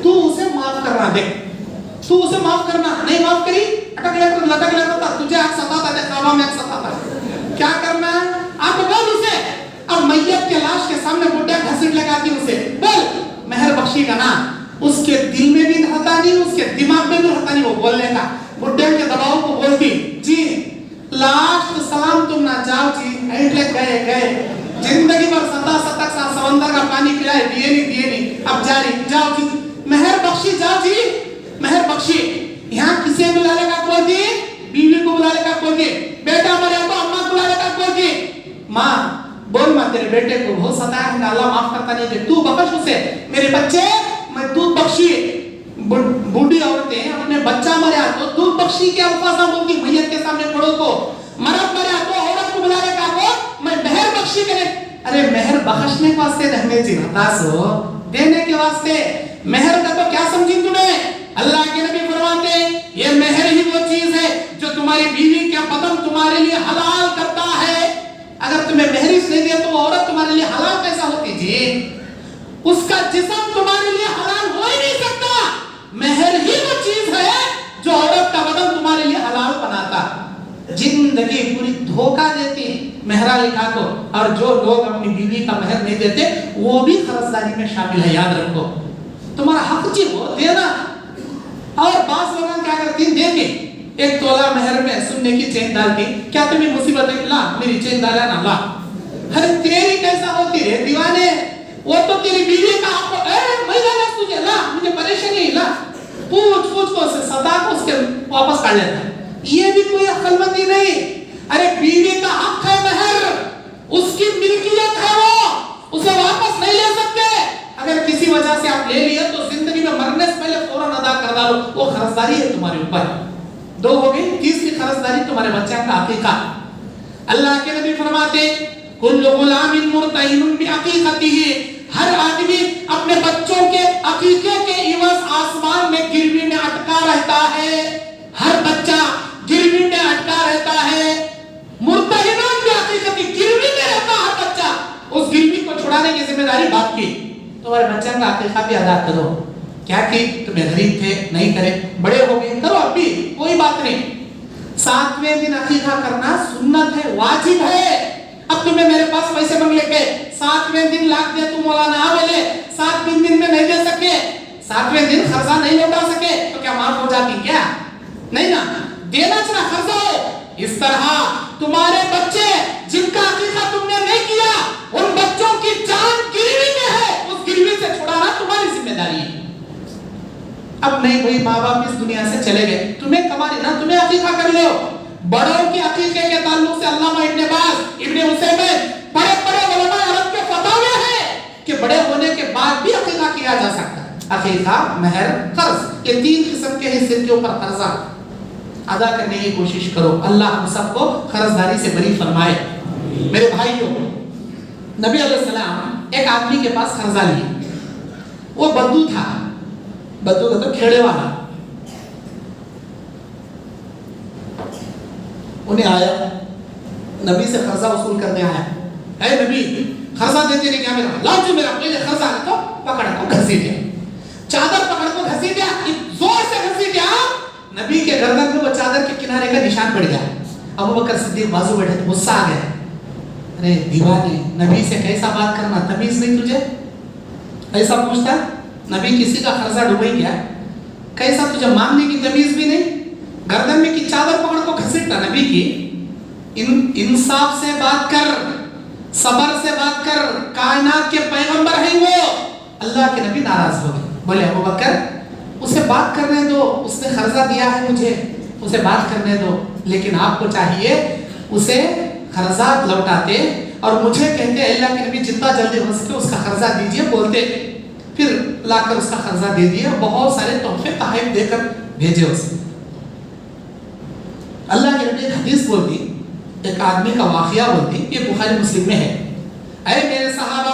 تو اسے معاف کرنا دیکھ تو اسے معاف کرنا نہیں معاف کری لٹک لے کرتا تجھے آگ ستاتا ہے خوابہ میں آگ ستاتا کیا کرنا ہے آپ بول اسے اب میت کے لاش کے سامنے بڈھیا گھسٹ لگاتی اسے بول مہر بخشی کا نا اس کے دل میں بھی رہتا نہیں اس کے دماغ میں بھی رہتا نہیں وہ بولنے کا بڈھیا کے دباؤ کو بولتی جی لاسٹ سلام تم نہ جاؤ جی اینٹ لگ گئے گئے زندگی بھر 70 سال سمندر کا پانی پلائے دیے نہیں اب جاری جاؤ جی مہر بخشی جاؤ جی مہر بخشی. یہاں کسے بلا لے گا کوئی دی بیوی کو بلا لے گا کوئی دی بیٹا مرے تو اماں کو بلا لے گا کوئی دی ماں بول ماں تیرے بیٹے کو بہت ستایا ہے اللہ معاف کرتا نہیں ہے تو بخش اسے میرے بچے میں دودھ بخشی. بوڑھی عورتیں اپنے بچہ مریا تو دودھ بخشی کے الفاظ بولتی میت کے سامنے پڑھو کو मरद मरा तो औरत को बुला लेगा को मैं मेहर बख्शी करे। अरे मेहर बख्शने के वास्ते रहने जी बतासो, देने के वास्ते। मेहर का तो क्या समझी तूने? अल्लाह के नबी फरमाते ये मेहर ही वो चीज है जो तुम्हारी बीवी का बदन तुम्हारे लिए हलाल करता है। अगर तुम्हें मेहरिश नहीं दिया तो वो औरत तुम्हारे लिए हलाल कैसा होती जी? उसका जिस्म तुम्हारे लिए हलाल हो ही नहीं सकता। मेहर ही वो चीज है जो औरत का बदन तुम्हारे लिए हलाल बनाता। जिंदगी पूरी धोखा देती मेहरा लिखा को, और जो लोग अपनी बीवी का मेहर नहीं देते वो भी खर्चदारी में शामिल है। याद रखो, तुम्हारा हक जी वो देना। और बास लोग क्या करती हैं, देंगे 1 तोला मेहर में सुनने की चेन डालती, क्या तुम्हें मुसीबत है? ला मेरी चेन डाला ना ला। अरे तेरी कैसा होती है दीवाने, वो तो तेरी बीवी का आपको मैं डाला तुझे, ला मुझे परेशानी है, ला पूछ पूछ को से सदा को उसके वापस कर लेता है। ये भी कोई अक्लमंदी नहीं। अरे बीवी का हक है मेहर, उसकी मिल्कियत है, वो उसे वापस नहीं ले सकते। अगर किसी वजह से आप ले लिए तो जिंदगी में मरने से पहले फौरन अदा कर डालो, वो खर्चदारी है तुम्हारे ऊपर। 2 हो गई, तीसरी खर्चदारी तुम्हारे बच्चे का अकीका। अल्लाह के नबी फरमाते कुल्लु गुलामिन मुर्तहिनुन बिअकीकतिही, हर आदमी अपने बच्चों के अकीके के इवज आसमान में गिरवी में अटका रहता है। हर बच्चा गिरवी में अटका रहता है। मुर्तहिनुन बिअकीकति, गिरवी में रहता हर बच्चा। उस गिरवी को छुड़ाने की जिम्मेदारी बाप की। तुम्हारे बच्चे का अकीका भी अदा करो। क्या कि तुम्हें गरीब थे नहीं करे, बड़े हो गए करो, अब भी कोई बात नहीं। 7वें दिन अकीका करना सुन्नत है, वाजिब है। अब तुम्हें मेरे पास पैसे मांग लेके 7वें दिन लाख दे, तुम मौलाना बोले 7वें दिन में नहीं दे सके, 7वें दिन खर्चा नहीं लौटा सके तो क्या माफ हो जाती? क्या नहीं ना, देना चाहिए खर्चा हो। इस तरह तुम्हारे बच्चे जिनका अकीका तुमने नहीं किया, उन बच्चों की जान गिरवी में है, उस गिरवी से छुड़ाना तुम्हारी जिम्मेदारी है। अब नहीं भाई, माँ बाप इस दुनिया से चले गए, तुम्हें कमानी ना, तुम्हें अकीका कर लो। बड़ों के अकीके के ताल्लुक से अल्लामा इब्ने बाज, इब्ने उसैमीन, बड़े-बड़े उलमा अरब के फतवे हैं कि बड़े होने के बाद भी अकीका किया जा सकता है। अकीका, मेहर, कर्ज, ये 3 किस्म के हिस्से के ऊपर कर्जा अदा करने की कोशिश करो। अल्लाह हम सबको कर्जदारी से बरी फरमाए। मेरे भाइयों, नबी अलैहिस्सलाम एक आदमी के पास कर्जा लिए। वो बद्दू था, बद्दू का तो खेड़े वाला। उन्हें आया, नबी से कर्जा वसूल करने आया। ऐ नबी, कर्जा देते नहीं क्या? मेरा लाओ जो मेरा पहले कर्जा है तो पकड़ को घसीट दिया, चादर पकड़ को घसीट दिया, जोर से घसीट दिया। नबी के गर्दन में वो चादर के किनारे का निशान पड़ गया। अबू बकर सिद्दीक बाजू बैठे, गुस्सा आ गया। अरे दीवाने, नबी से कैसा बात करना, तमीज नहीं तुझे? ऐसा पूछता, नबी किसी का कर्जा डूबे क्या? कैसा तुझे मांगने की तमीज भी नहीं? गर्दन में की चादर पकड़ को घसीटता। नबी की इंसाफ से बात कर, सबर से बात कर, कायनात के पैगंबर हैं वो। अल्लाह के नबी नाराज हो गए, बोले अबू बकर उसे बात करने दो, उसने कर्जा दिया है मुझे, उसे बात करने दो, लेकिन आपको चाहिए उसे कर्जा लौटाते और मुझे कहते अल्लाह के नबी जितना जल्दी हो सके उसका कर्जा दीजिए बोलते, फिर लाकर उसका कर्जा दे दिया, बहुत सारे तोहफे तहफ़ देकर भेजे उसे। अल्लाह के नबी एक हदीस बोलती, एक आदमी का वाक़या बोलती, ये बुखारी मुस्लिम में है। ऐ मेरे सहाबा,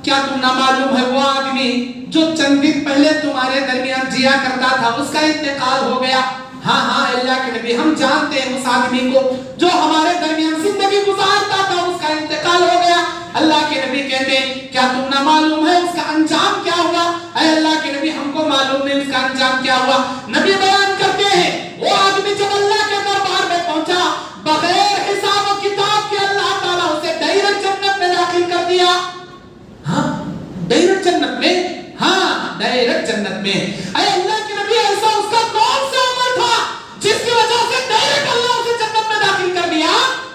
क्या तुम ना मालूम है वो आदमी जो चंद दिन पहले तुम्हारे दरमियान जिया करता था, उसका इंतकाल हो गया? हाँ हाँ अल्लाह के नबी, हम जानते हैं उस आदमी को जो हमारे दरमियान जिंदगी गुजारता था, उसका इंतकाल हो गया। अल्लाह के नबी कहते क्या तुम ना मालूम है उसका अंजाम क्या हुआ? ऐ अल्लाह के नबी, हमको मालूम नहीं उसका अंजाम क्या हुआ। नबी बयान करते हैं वो आदमी जब अल्लाह के दरबार में पहुंचा, बगैर हिसाब और किताब के अल्लाह ताला उसे डायरेक्ट जन्नत में दाखिल कर दिया। हाँ, डायरेक्ट जन्नत में, हाँ डायरेक्ट जन्नत में। ऐ अल्लाह के नबी, ऐसा उसका कौन सा अमल था जिसकी वजह से डायरेक्ट अल्लाह उसे जन्नत में दाखिल कर दिया?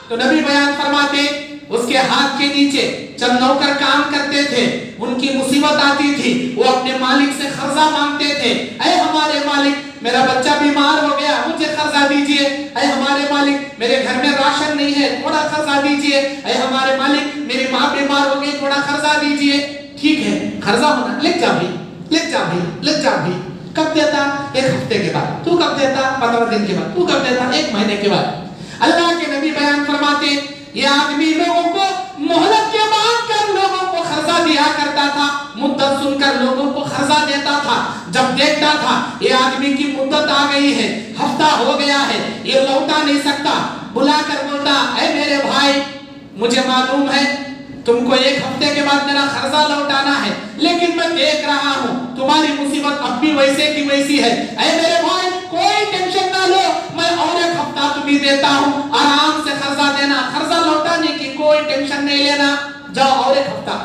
तो नबी बयान फरमाते उसके हाथ के नीचे चंद नौकर काम करते थे, उनकी मुसीबत आती थी, वो अपने मालिक से कर्जा मांगते थे। ऐ हमारे मालिक, मेरा बच्चा बीमार हो गया, मुझे कर्जा दीजिए। ऐ हमारे मालिक, मेरे घर में राशन नहीं है, थोड़ा कर्जा दीजिए। ऐ हमारे मालिक, मेरी माँ बीमार हो गई, थोड़ा कर्जा दीजिए। ठीक है, कर्जा होना, लिख जा भाई, लिख जा भाई, लिख जा भाई। कब देता? 1 हफ्ते के बाद। तू कब देता? 15 दिन के बाद। तू कब देता? 1 महीने के बाद। अल्लाह के नबी बयान फरमाते ये आदमी लोगों को मोहलत के बाद कर लोगों को खर्चा दिया करता था, मुद्दत सुनकर लोगों को खर्चा देता था। जब देखता था ये आदमी की मुद्दत आ गई है, हफ्ता हो गया है, ये लौटा नहीं सकता, बुलाकर बोलता ऐ मेरे भाई मुझे मालूम है तुमको एक हफ्ते के बाद मेरा खर्चा लौटाना है, लेकिन मैं देख रहा हूँ तुम्हारी मुसीबत अब भी वैसे की वैसी है। ऐ मेरे भाई कोई टेंशन ना लो, मैं और एक हफ्ता तुम्हें देता हूँ, आराम से खर्चा देना, खर्चा लौटाने की कोई टेंशन नहीं लेना, जाओ और एक हफ्ता।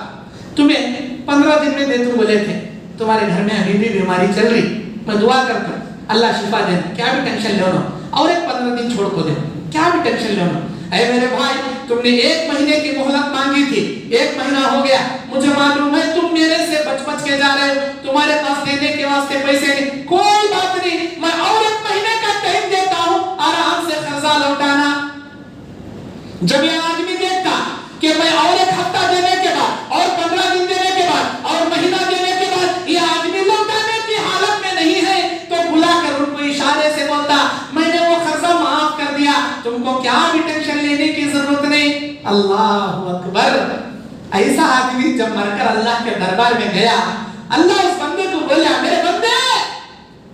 तुम्हें 15 दिन में दे दूं बोले थे, तुम्हारे घर में अभी भी बीमारी चल रही, मैं दुआ करता हूँ अल्लाह शिफा देना, क्या भी टेंशन लो ना, और एक 15 दिन छोड़ को दे, क्या भी टेंशन लो ना। ऐ मेरे भाई तुमने 1 महीने की मोहलत मांगी थी, 1 महीना हो गया, मुझे मालूम है तुम मेरे से बच के जा रहे हो, तुम्हारे पास देने के वास्ते पैसे नहीं, कोई बात नहीं, मैं और 1 महीने का टाइम देता हूँ, आराम से कर्जा लौटाना। जब ये आदमी देखता कि मैं और एक हफ्ता देने के बाद और 15 दिन देने के बाद और महीना देने के बाद ये आदमी लौटाने की हालत में नहीं है, तो बुलाकर उनको इशारे से बोलता मैंने वो कर्जा माफ कर दिया, तुमको क्या भी टेंशन लेने की जरूरत नहीं। अल्लाह अकबर। ऐसा आदमी जब मरकर अल्लाह के दरबार में गया, अल्लाह उस बंदे को बोला मेरे बंदे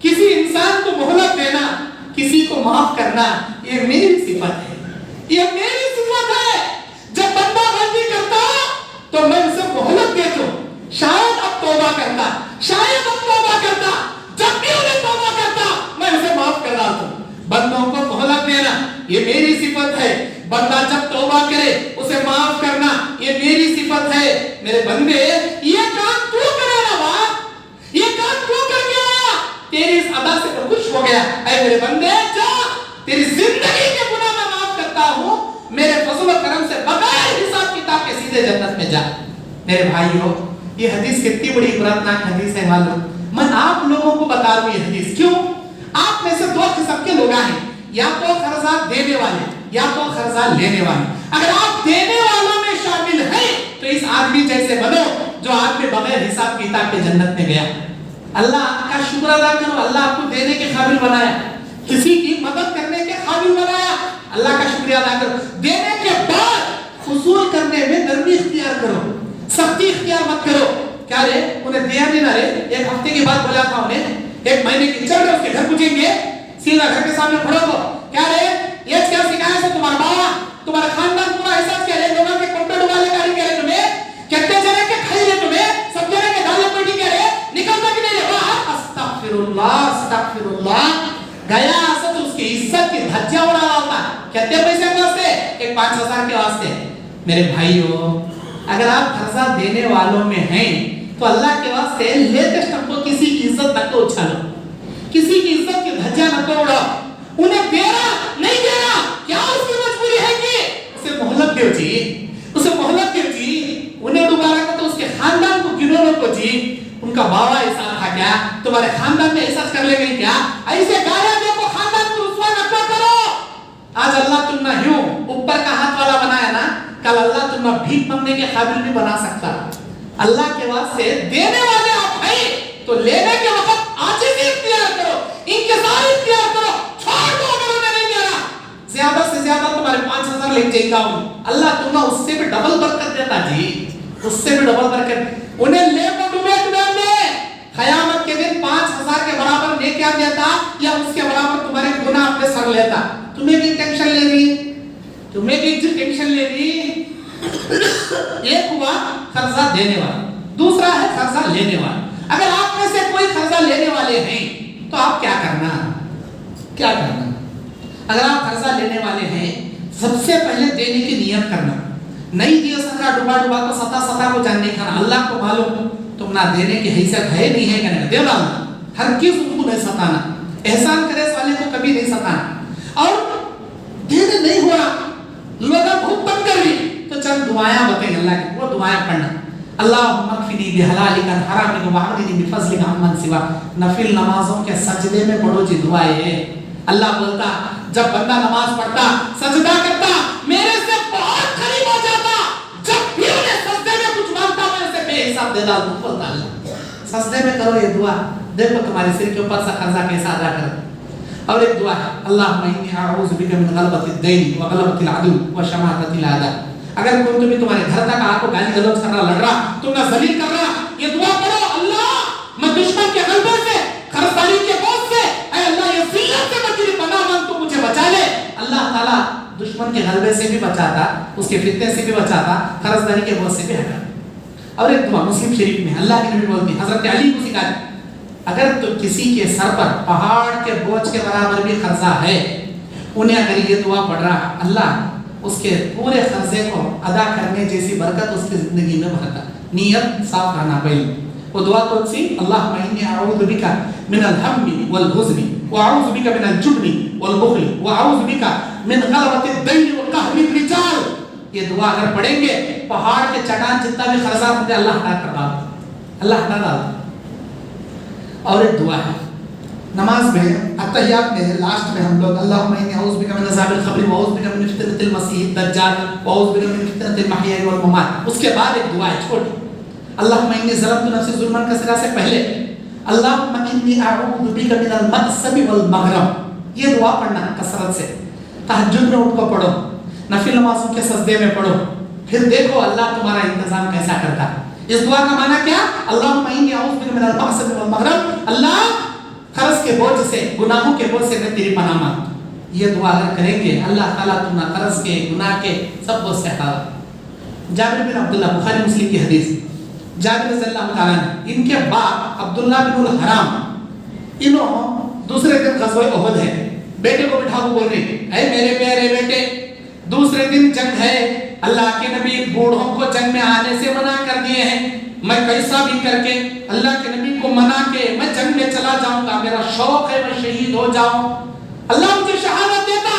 किसी इंसान को मोहलत देना, किसी को माफ करना, ये मेरी सिफत है, ये मेरी सिफत है। जब बंदा गलती करता तो मैं उसे मोहलत देता हूं, शायद अब तौबा करता, शायद अब तौबा करता, जब भी उन्हें तौबा करता मैं उसे माफ कर देता हूं। बंदों को मोहलत देना ये मेरी सिफत है, बंदा जब तौबा करे उसे माफ करना ये मेरी सिफत है। मेरे बंदे ये काम तू करे ना वाह, ये काम तू करके आया, तेरी इस अदा से मैं खुश हो गया। ऐ मेरे बंदे जा, तेरी जिंदगी के गुनाह मैं माफ करता हूँ, मेरे फजल व करम से बगैर हिसाब किताब के सीधे जन्नत में जा। मेरे भाइयों ये हदीस कितनी बड़ी इबरतनाक हदीस है मालूम। मैं आप लोगों को बता रहा हूँ ये हदीस क्यों। आप में से 2 किस्म के लोग हैं, या तो कर्जा देने वाले या तो कर्जा लेने वाले। अगर आप देने वालों में शामिल हैं तो इस आदमी जैसे बनो जो आदमी बगैर हिसाब किताब के जन्नत में गया। अल्लाह का शुक्र अदा करो, अल्लाह आपको देने के काबिल बनाया, किसी की मदद करने के काबिल बनाया, अल्लाह का शुक्रिया अदा करो। देने के बाद फुसूल करने में नरमी इख्तियार करो, सख्ती इख्तियार मत करो। क्या रे उन्हें दिया नहीं ना रे, 1 हफ्ते के बाद बोला था उन्हें, 1 महीने की चल रहे उसके घर पूछेंगे, सीधा घर के सामने खड़ो को, क्या रे ये क्या सिखाया है तुम्हारा बाबा, तुम्हारा खानदान पूरा ऐसा क्या रे, लोगों के कंप्यूटर वाले कार्य क्या रे, तुम्हें कितने जने के खाई रे, तुम्हें सब जने के दाल पेटी क्या रे, निकलता कि नहीं रे बाहर। अस्तगफिरुल्लाह अस्तगफिरुल्लाह। गया असद उसकी इज्जत की धज्जियां उड़ा रहा होता, कितने पैसे के वास्ते, एक 5,000 के वास्ते। मेरे भाइयों अगर आप कर्जा देने वालों में हैं तो अल्लाह के वास्ते लेटेस्ट हमको किसी की इज्जत न तो उछालो, किसी की इज्जत की धज्जियां न तो उड़ाओ। उन्हें देना नहीं देना क्या उसकी मजबूरी है कि उसे मोहलत दो जी, उसे मोहलत दो जी, उन्हें दोबारा का तो उसके खानदान को गिनोनों को जी, उनका बाबा ऐसा था क्या, तुम्हारे खानदान में ऐसा कर लेंगे क्या, ऐसे गाया देखो खानदान को रुसवा न करो। आज अल्लाह तुम ना यूं ऊपर का हाथ वाला बनाया ना, कल अल्लाह तुम ना भीख मांगने के काबिल भी बना सकता। अल्लाह के वास्ते देने वाले आप हैं तो लेने के वक्त आजिज़ी इख्तियार करो, इंकिसार इख्तियार करो, छोड़ दो अगर उन्हें नहीं देना, ज्यादा से ज्यादा तुम्हारे 5,000 लेके जाएगा हूं, अल्लाह तुम ना उससे भी डबल बरकत देता जी, उससे भी डबल बरकत। उन्हें ले को डूबे ले, क़यामत के दिन 5,000 के बराबर नेकियां देता या उसके बराबर तुम्हारे गुनाह अपने सर लेता। तुम्हें भी टेंशन ले रही, तुम्हें भी टेंशन ले रही। एक हुआ कर्जा देने वाला, दूसरा है कर्जा लेने वाला। अगर आप में से कोई कर्जा लेने वाले हैं तो आप क्या करना, क्या करना। अगर आप कर्जा लेने वाले हैं सबसे पहले देने की नियत करना, नहीं दिया सका डुबा डुबा को सता को जानने खाना, अल्लाह को मालूम तुम ना देने की हैसियत है नहीं है कहने दे डालना, हर किस उनको नहीं सताना, एहसान करे वाले को कभी नहीं सताना। और देने नहीं हो रहा, लोग बहुत तंग कर रही तो चंद दुआएं बताएं अल्लाह की, वो दुआएं पढ़ना, अल्लाहुम्मा क़िनी बिहलालिका हरामिका वअक़नी बिफ़ज़लिका अम्मन सिवा। नफिल नमाजों के सजदे में पढ़ो जी दुआएं। अल्लाह बोलता जब बंदा नमाज पढ़ता सजदा करता मेरे से बहुत करीब हो जाता, जब भी उन्हें सजदे में कुछ मांगता मैं उसे बेहिसाब दे डालता। बोलता अल्लाह सजदे में करो ये दुआ, देखो तुम्हारे सिर के ऊपर सा कर्जा कैसा अदा करो। اور ایک دعا ہے اللہم انی اعوذ بک من غلبۃ الدین وغلبۃ العدو وشماتۃ الاعداء. اگر کوئی بھی تمہارے گھر تک آ کو گالی گلوچ کر رہا، لڑ رہا، تمہیں ذلیل کر رہا، یہ دعا پڑھو اللہ میں دشمن کے غلبے سے، خرسداری کے بوجھ سے، اے اللہ یہ ذلت سے میں تیری پناہ مانگ تو مجھے بچا لے. اللہ تعالیٰ دشمن کے غلبے سے بھی بچاتا، اس کے فتنے سے بھی بچاتا، خرسداری کے بوجھ سے بھی ہٹاتا. اور ایک دعا مسلم شریف میں اللہ کے نبی بولتی، حضرت علی کو سکھائی، اگر تو کسی کے سر پر پہاڑ کے بوجھ کے برابر بھی قرضہ ہے، انہیں اگر یہ دعا پڑھ رہا ہے اللہ اس کے پورے قرضے کو ادا کرنے جیسی برکت اس کی زندگی میں بھرتا. نیت صاف رہنا پہلے. وہ دعا کون سی؟ اللہم انی اعوذ بک من الہم والحزن واعوذ بک من الجبن والبخل واعوذ بک من غلبۃ الدین وقہر الرجال. یہ دعا اگر پڑھیں گے پہاڑ کے چٹان جتنا بھی قرضہ مجھے اللہ ہٹا کر ڈالتا، اللہ ہٹا ڈالتا. اور ایک دعا ہے نماز میں اتحیات میں لاسٹ میں ہم لوگ اللہم انی اعوذ بک من عذاب القبر واعوذ بک من فتنۃ المسیح الدجال واعوذ بک من فتنۃ المحیا والممات. اس کے بعد ایک دعا ہے چھوٹی، اللہم انی ظلمت نفسی ظلما کثیرا سے پہلے اللہم انی اعوذ بک من المأثم والمغرم. یہ دعا پڑھنا کثرت سے، تہجد میں اٹھ کر پڑھو، نفل نمازوں کے سجدے میں پڑھو، پھر دیکھو اللہ تمہارا انتظام کیسا کرتا ہے. اس دعا کا معنی کیا؟ اللہم انی اعوذ بک من المأثم والمغرم، اللہ قرض کے بوجھ سے، گناہوں کے بوجھ سے میں تیری پناہ مانگتا ہوں. یہ دعا اگر کریں گے اللہ تعالیٰ تمہیں قرض کے، گناہ کے سب بوجھ سے ہٹا. جابر بن عبداللہ بخاری مسلم کی حدیث، جابر رضی اللہ تعالیٰ عنہ ان کے باپ عبداللہ بن الحرام انہوں دوسرے دن غزوہ احد ہے، بیٹے کو بٹھا کو بول رہے اے میرے پیارے بیٹے دوسرے دن جنگ ہے، اللہ کے نبی بوڑھوں کو جنگ میں آنے سے منع کر دیے ہیں، میں کیسا بھی کر کے اللہ کے نبی کو منا کے میں جنگ میں چلا جاؤں گا، میرا شوق ہے میں شہید ہو جاؤں، اللہ مجھے شہادت دیتا.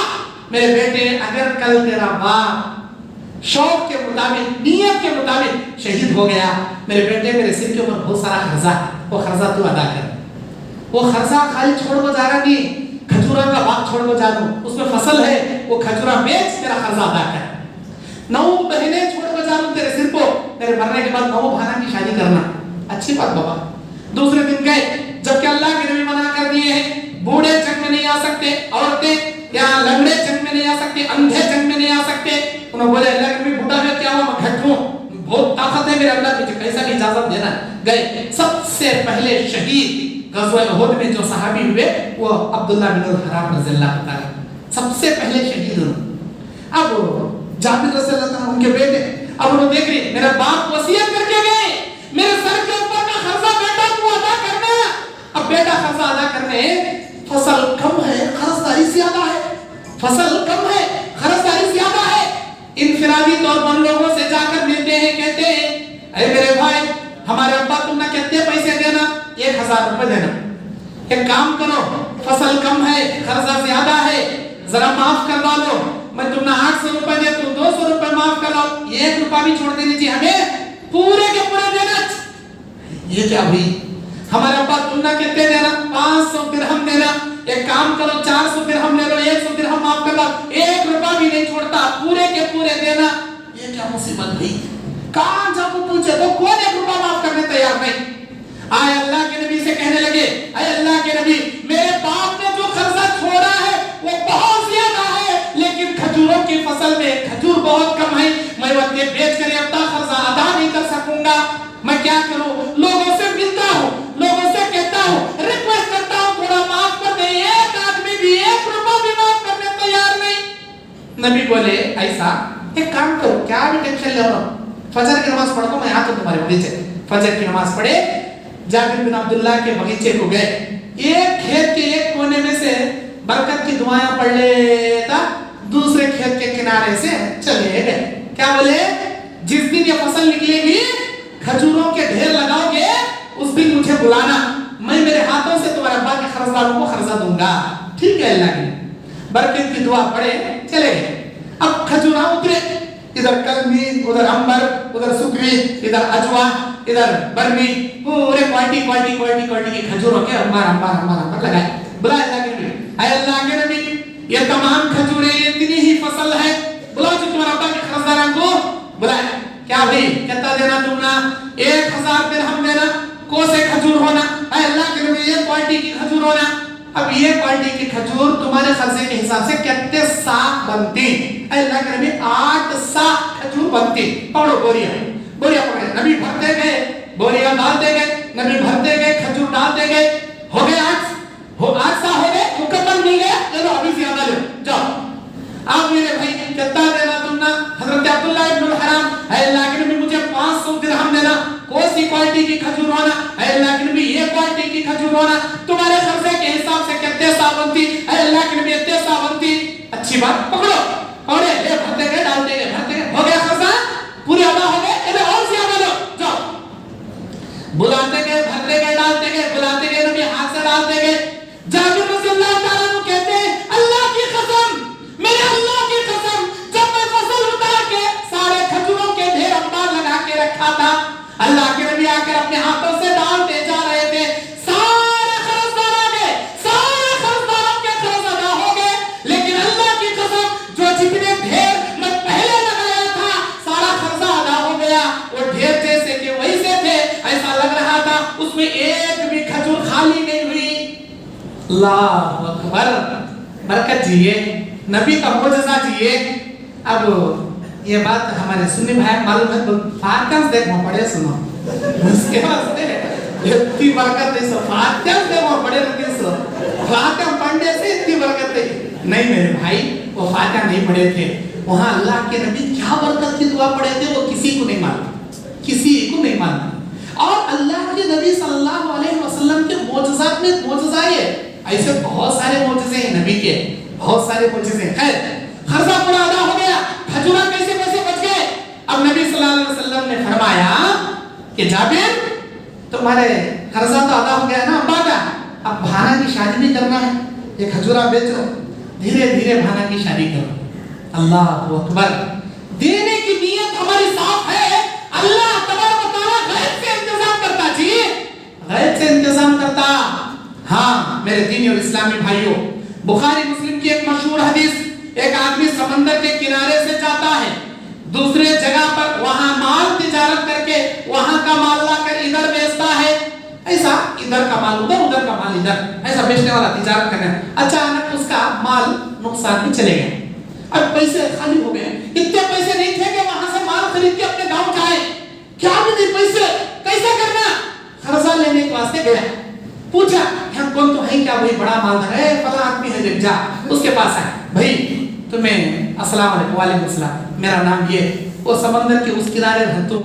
میرے بیٹے اگر کل تیرا باپ شوق کے مطابق، نیت کے مطابق شہید ہو گیا، میرے بیٹے میرے سر کے اوپر بہت سارا قرضہ ہے، وہ قرضہ تو ادا کر. وہ قرضہ خالی چھوڑ کو جا رہا نہیں، کھجورا کا باغ چھوڑ کو جا دوں، اس میں فصل ہے، وہ کھجورا بیچ تیرا قرضہ ادا کر. 9 بہنیں چھوڑ کو جا دوں تیرے سر کو، تیرے مرنے کے بعد 9 بہنوں کی شادی کرنا. اچھی بات بابا. دوسرے دن گئے جبکہ اللہ کے نبی منع کر دیے ہیں، بوڑھے جنگ میں نہیں آ سکتے، عورتیں یا لنگڑے جنگ میں نہیں آ سکتے، اندھے جنگ میں نہیں آ سکتے. انہوں بولے اللہ کے نبی بوڑھا ہے کیا ہوا میں گھٹ ہوں، بہت طاقت ہے میرے اللہ مجھے کیسا بھی اجازت دینا. گئے سب سے پہلے شہید غزوہ احد میں جو صحابی ہوئے وہ عبداللہ بن الحرام رضی اللہ تعالیٰ سب سے پہلے شہید ہوئے. اب جابر رضی اللہ تعالیٰ ان کے بیٹے اب انہوں دیکھ رہے میرا باپ وصیت کر کے گئے میرے سر کے اوپر کا قرضہ بیٹا تو ادا کرنا. اب بیٹا قرضہ ادا کرنے فصل کم ہے قرضداری زیادہ ہے، فصل کم ہے قرضداری زیادہ ہے. انفرادی طور پر لوگوں سے جا کر ملتے ہیں، کہتے ہیں اے میرے بھائی ہمارے ابا تم نہ کتنے پیسے دینا، 1000 روپے دینا، ایک کام کرو فصل کم ہے قرضہ زیادہ ہے ذرا معاف کروا لو، میں تم نے 800 روپے دے تو 200 روپے معاف کر لو، 1 روپیہ بھی چھوڑ دینی چاہیے، ہمیں پورے کے پورے دینا. یہ کیا ہوئی؟ ہمارے ابا تم نے کتنے دینا؟ 500 درہم دینا، ایک کام کرو 400 درہم لے لو، 100 درہم معاف کر لو، 1 روپیہ بھی نہیں چھوڑتا، پورے کے پورے دینا. یہ کیا مصیبت ہوئی؟ کہاں جب پوچھے تو کون 1 روپیہ معاف کرنے تیار نہیں. آئے اللہ کے نبی سے کہنے لگے اے اللہ کے نبی میرے باپ نے جو قرضہ چھوڑا ہے وہ بہت زیادہ ہے، لیکن کھجوروں کی فصل میں کھجور بہت کم ہے، میں وہ بیچ کر اپنا قرضہ ادا نہیں کر سکوں گا. میں کیا کروں؟ لوگوں سے ملتا ہوں، لوگوں سے کہتا ہوں، ریکویسٹ کرتا ہوں تھوڑا معاف کر دیں، ایک آدمی بھی 1 روپیہ بھی معاف کرنے تیار نہیں. نبی بولے ایسا ایک کام کرو، کیا بھی ٹینشن لے رہا ہوں، فجر کی نماز پڑھ کو میں آتا ہوں تمہارے بغیچے. فجر کی نماز پڑھے جابر بن عبداللہ کے بغیچے کو گئے، ایک کھیت کے ایک کونے میں سے برکت کی دعائیں پڑھ لیتا، دوسرے کھیت کے کنارے سے چلے گئے. کیا بولے؟ جس دن یہ فصل نکلے گی کھجوروں کے ڈھیر لگاؤ گے اس دن مجھے بلانا، میں میرے ہاتھوں سے تمہارے ابا کے قرضداروں کو قرضہ دوں گا. ٹھیک ہے اللہ کی برکت کی دعا پڑھے چلے گئے. اب کھجورہ اترے، ادھر کلمی، ادھر امبر، ادھر سکری، ادھر اجوا، ادھر برمی، پورے کوالٹی کی کھجوروں کے امبار لگائے. بلا اللہ کے نبی اے اللہ کے نبی یہ تمام کھجوریں یہ اتنی ہی فصل ہے، بلاؤ جو تمہارے ابا کے قرضداروں کو بلایا. کیا بھائی کتنا دینا تم نا؟ 1000 درہم دینا. کو سے کھجور ہونا؟ اے اللہ کے نبی یہ کوالٹی کی کھجور ہونا. اب یہ کوالٹی کی کھجور تمہارے خرچے کے حساب سے کتنے سا بنتی؟ اللہ کے نبی 8 سا کھجور بنتی. پکڑو بوریا پکڑے, نبی بھرتے گئے, بوریا ڈالتے گئے, نبی بھرتے گئے, کھجور ڈالتے گئے. ہو گئے 8 سا ہو گئے, مکمل مل گیا. چلو ابھی زیادہ لو, جاؤ. آپ میرے بھائی کتنا دینا تم نا؟ حضرت عبداللہ ابن الحرام, اے اللہ کے نبی مجھے 500 درہم دینا. کون سی کوالٹی کی کھجور ہونا؟ اے اللہ کے نبی یہ کوالٹی کی کھجور ہونا. تمہارے خرچے کے حساب سے کتنے سا بنتی؟ اے اللہ کے نبی اتنے سا بنتی. اچھی بات, پکڑو پکڑے, لے بھرتے گئے, ڈالتے گئے, بھرتے گئے. ہو گیا خرچہ, پورے ادا ہو گئے. ابھی اور زیادہ لو, جاؤ. بلاتے گئے, بھرتے گئے, ڈالتے گئے, بلاتے گئے, نبی ہاتھ سے ڈالتے گئے. جابر رضی اللہ تعالیٰ عنہ کہتے ہیں, اللہ کی قسم, میرے اللہ کی قسم, جب میں فصل اتار کے سارے کھجوروں کے ڈھیر انبار لگا کے رکھا تھا, اللہ کے نبی آ کر اپنے ہاتھوں سے ڈالتے جا رہے تھے. سارے قرضدار آ گئے, سارے قرضداروں کے قرض ادا ہو گئے. لیکن اللہ کی قسم, جو جتنے ڈھیر میں پہلے لگایا تھا سارا قرض ادا ہو گیا. وہ ڈھیر جیسے کہ ویسے تھے, ایسا لگ رہا تھا. اس میں ایک بھی کھجور خالی نہیں ہوئی. اللہ اکبر, برکت جیے, نبی کا معجزہ جیے. اب یہ بات ہمارے سنی بھائی معلوم ہے تو فاتحہ دیکھو پڑے سنو, اس کے واسطے اتنی برکت ہے. سو فاتحہ دیکھو پڑے لگے, سو فاتحہ پڑھنے سے اتنی برکت ہے. نہیں میرے بھائی, وہ فاتحہ نہیں پڑھے تھے. وہاں اللہ کے نبی کیا برکت کی دعا پڑھے تھے وہ کسی کو نہیں معلوم, کسی کو نہیں معلوم. اور اللہ کے نبی صلی اللہ علیہ وسلم کے معجزات میں معجزہ ہے. ایسے بہت سارے معجزے ہیں نبی کے, بہت سارے معجزے ہیں. خیر, قرضہ پورا ادا ہو گیا, کھجورہ کیسے بچ گئے. اب نبی صلی اللہ علیہ وسلم نے فرمایا کہ جابر, تمہارے قرضہ تو ادا ہو گیا نا, ابا کا اب بھانا کی شادی نہیں کرنا ہے, یہ کھجورہ بیچو, دھیرے دھیرے بھانا کی شادی کرو. اللہ اکبر, دینے کی نیت ہماری صاف ہے. اللہ تبارک و تعالیٰ غیب سے انتظام کرتا, جی غیب سے انتظام کرتا. ہاں میرے دینی اور اسلامی بھائیوں, بخاری مسلم کی ایک مشہور حدیث, ایک آدمی سمندر کے کنارے سے جاتا ہے دوسرے جگہ پر, وہاں مال تجارت کر کے وہاں کا مال لا کر ادھر بیچتا ہے. ایسا ادھر کا مال ادھر, ادھر کا مال ادھر, ایسا بیچنے والا تجارت کرنا ہے. اچانک اس کا مال نقصان میں چلے گئے. اب پیسے خالی ہو گئے, اتنے پیسے نہیں تھے کہ وہاں سے مال خرید کے اپنے گاؤں جائے. کیا نہیں پیسے, کیسے کرنا؟ قرضہ لینے کے واسطے گیا, پوچھا ہم کون تو ہے کیا, وہی بڑا مالدار ہے, فلاں آدمی ہے, جا اس کے پاس آئے. بھائی تمہیں السلام علیکم. وعلیکم السلام, میرا نام یہ, وہ سمندر کے اس کنارے رہتا ہوں.